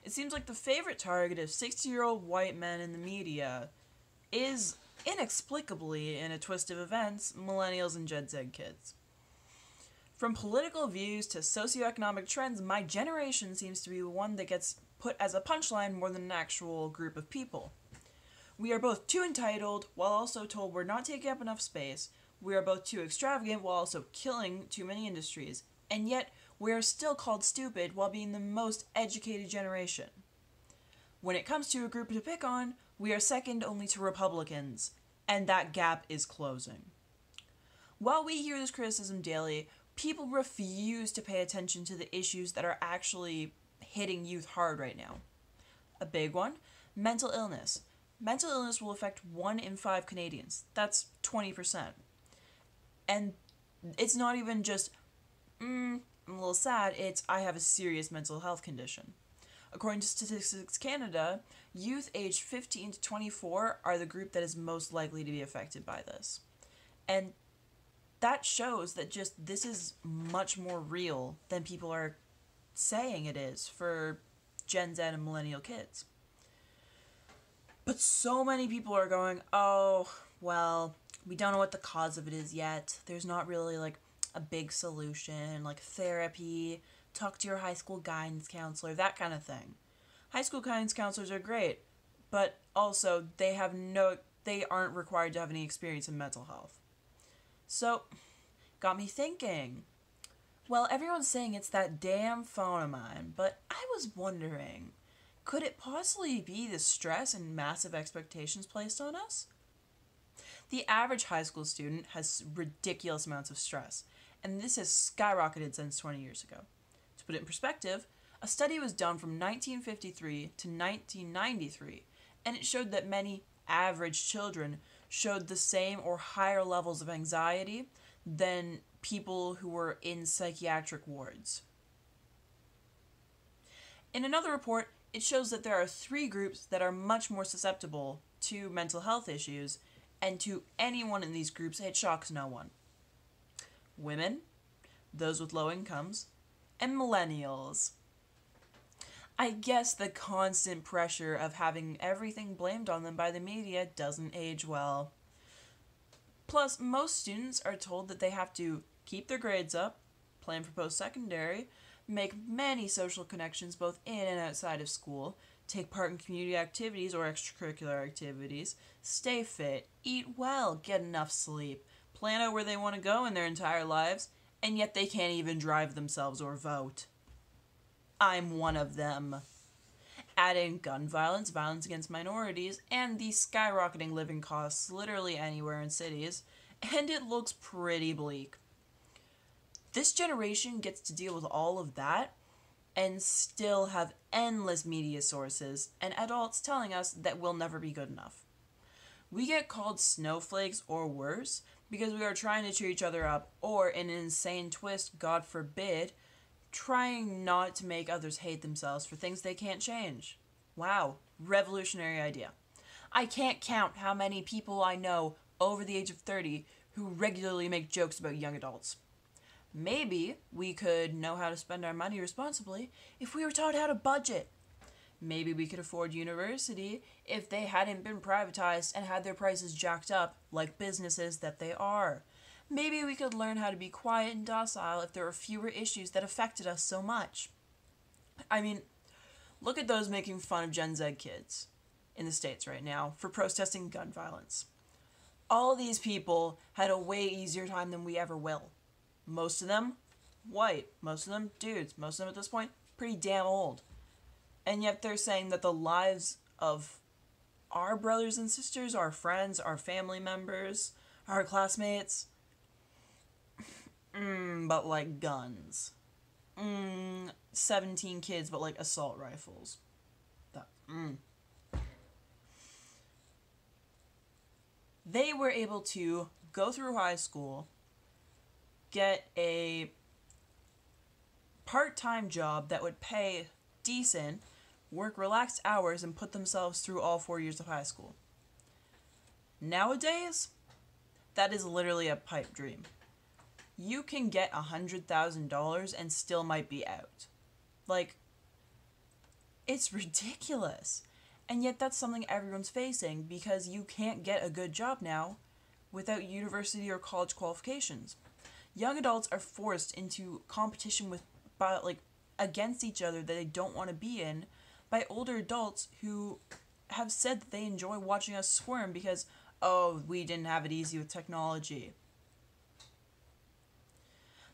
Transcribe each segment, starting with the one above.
It seems like the favorite target of 60-year-old white men in the media is, inexplicably, in a twist of events, millennials and Gen Z kids. From political views to socioeconomic trends, my generation seems to be the one that gets put as a punchline more than an actual group of people. We are both too entitled, while also told we're not taking up enough space. We are both too extravagant, while also killing too many industries. And yet, we are still called stupid while being the most educated generation. When it comes to a group to pick on, we are second only to Republicans, and that gap is closing. While we hear this criticism daily, people refuse to pay attention to the issues that are actually hitting youth hard right now. A big one, mental illness. Mental illness will affect 1 in 5 Canadians. That's 20%. And it's not even just, I'm a little sad, it's, I have a serious mental health condition. According to Statistics Canada, youth aged 15 to 24 are the group that is most likely to be affected by this. And that shows that just this is much more real than people are saying it is for Gen Z and millennial kids. But so many people are going, oh, well, we don't know what the cause of it is yet. There's not really like a big solution, like therapy, talk to your high school guidance counselor, that kind of thing. High school guidance counselors are great, but also they aren't required to have any experience in mental health. So, got me thinking. Well, everyone's saying it's that damn phone of mine, but I was wondering, could it possibly be the stress and massive expectations placed on us? The average high school student has ridiculous amounts of stress, and this has skyrocketed since 20 years ago. To put it in perspective, a study was done from 1953 to 1993, and it showed that many average children showed the same or higher levels of anxiety than people who were in psychiatric wards. In another report, it shows that there are 3 groups that are much more susceptible to mental health issues, and to anyone in these groups, it shocks no one. Women, those with low incomes, and millennials. I guess the constant pressure of having everything blamed on them by the media doesn't age well. Plus, most students are told that they have to keep their grades up, plan for post-secondary, make many social connections both in and outside of school, take part in community activities or extracurricular activities, stay fit, eat well, get enough sleep, plan out where they want to go in their entire lives, and yet they can't even drive themselves or vote. I'm one of them. Add in gun violence, violence against minorities, and the skyrocketing living costs literally anywhere in cities, and it looks pretty bleak. This generation gets to deal with all of that and still have endless media sources and adults telling us that we'll never be good enough. We get called snowflakes or worse because we are trying to cheer each other up, or in an insane twist, God forbid, trying not to make others hate themselves for things they can't change. Wow, revolutionary idea. I can't count how many people I know over the age of 30 who regularly make jokes about young adults. Maybe we could know how to spend our money responsibly if we were taught how to budget. Maybe we could afford university if they hadn't been privatized and had their prices jacked up like businesses that they are. Maybe we could learn how to be quiet and docile if there were fewer issues that affected us so much. I mean, look at those making fun of Gen Z kids in the States right now for protesting gun violence. All these people had a way easier time than we ever will. Most of them white, most of them dudes, most of them at this point pretty damn old. And yet they're saying that the lives of our brothers and sisters, our friends, our family members, our classmates, but like guns. 17 kids, but like assault rifles. They were able to go through high school, get a part-time job that would pay decent, work relaxed hours, and put themselves through all 4 years of high school. Nowadays, that is literally a pipe dream. You can get $100,000 and still might be out. Like, It's ridiculous. And yet that's something everyone's facing because you can't get a good job now without university or college qualifications. Young adults are forced into competition against each other that they don't want to be in by older adults who have said that they enjoy watching us squirm because, oh, we didn't have it easy with technology.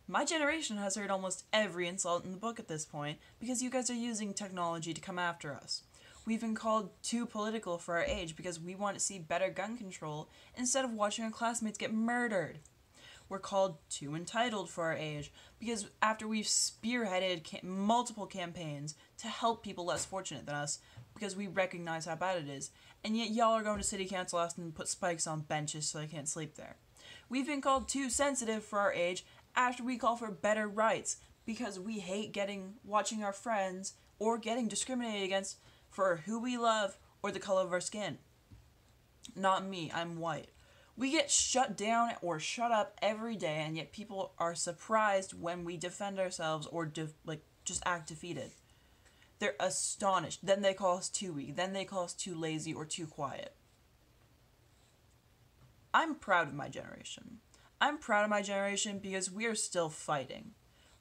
My generation has heard almost every insult in the book at this point because you guys are using technology to come after us. We've been called too political for our age because we want to see better gun control instead of watching our classmates get murdered. We're called too entitled for our age because after we've spearheaded multiple campaigns to help people less fortunate than us because we recognize how bad it is, and yet y'all are going to city council asking them to put spikes on benches so they can't sleep there. We've been called too sensitive for our age after we call for better rights because we hate watching our friends or getting discriminated against for who we love or the color of our skin. Not me, I'm white. We get shut down or shut up every day, and yet people are surprised when we defend ourselves or just act defeated. They're astonished. Then they call us too weak. Then they call us too lazy or too quiet. I'm proud of my generation. I'm proud of my generation because we are still fighting.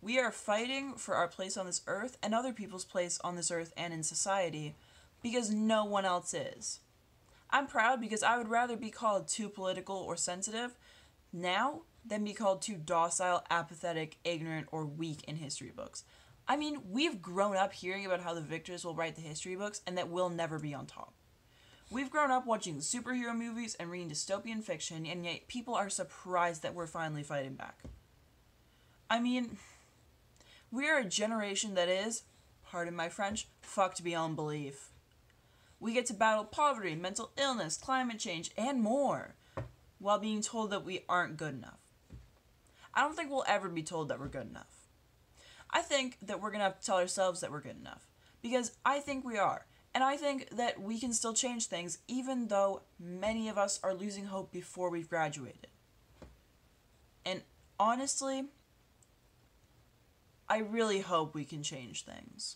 We are fighting for our place on this earth and other people's place on this earth and in society because no one else is. I'm proud because I would rather be called too political or sensitive now than be called too docile, apathetic, ignorant, or weak in history books. I mean, we've grown up hearing about how the victors will write the history books and that we'll never be on top. We've grown up watching superhero movies and reading dystopian fiction, and yet people are surprised that we're finally fighting back. I mean, we are a generation that is, pardon my French, fucked beyond belief. We get to battle poverty, mental illness, climate change, and more, while being told that we aren't good enough. I don't think we'll ever be told that we're good enough. I think that we're going to have to tell ourselves that we're good enough, because I think we are. And I think that we can still change things even though many of us are losing hope before we've graduated. And honestly, I really hope we can change things.